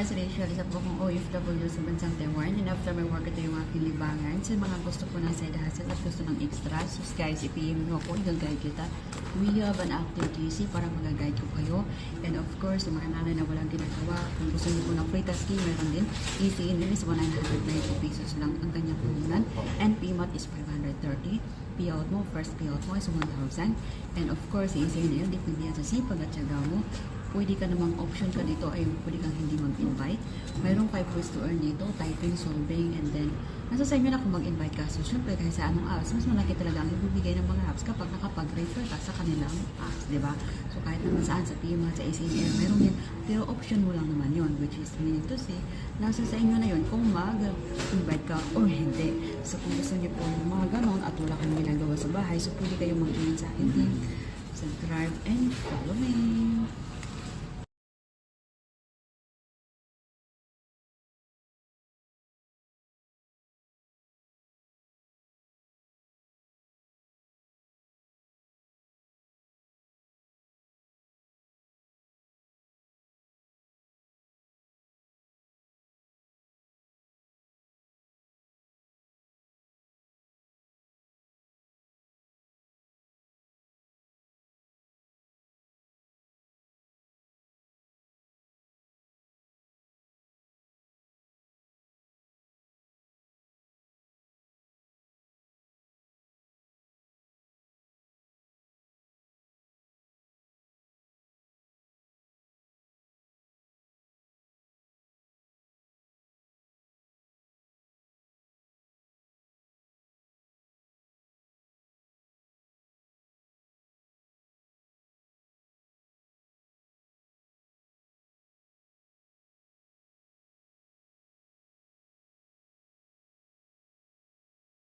guys, Rachel, isa po akong OFW sa bansang Taiwan, and after my work, ito yung aking libangan. Sa mga gusto po ng side hustle at gusto ng extra, so guys, i-PM nyo ako, i-guide kita. We have an active GC para mag-guide ko kayo. And of course, yung mga nanay na walang ginagawa, kung gusto nyo po ng free tasking, meron din. Easy in is 190 pesos lang ang kanyang puhunan. And PMAT is 530. Payout mo, first payout mo is 1,000. And of course, easy in depende yan sa sipag at syaga mo. Pwede ka namang option ka dito ay pwede kang hindi mag-invite. Mayroong 5 ways to earn dito, typing, solving, and then nasa sa inyo na kung mag-invite ka. So, syempre, kahit sa anong apps, mas malaki talaga ang ibibigay ng mga apps kapag nakapag-refer ka sa kanilang apps, di ba? So, kahit naman saan, sa PMA, sa ACNR, meron yan. Pero option mo lang naman yon, which is meaning to say, nasa sa inyo na yon kung mag-invite ka or hindi. So, kung gusto niyo po yung mga ganon at wala kang ginagawa sa bahay, so pwede kayong mag-join sa akin din. Subscribe and follow me.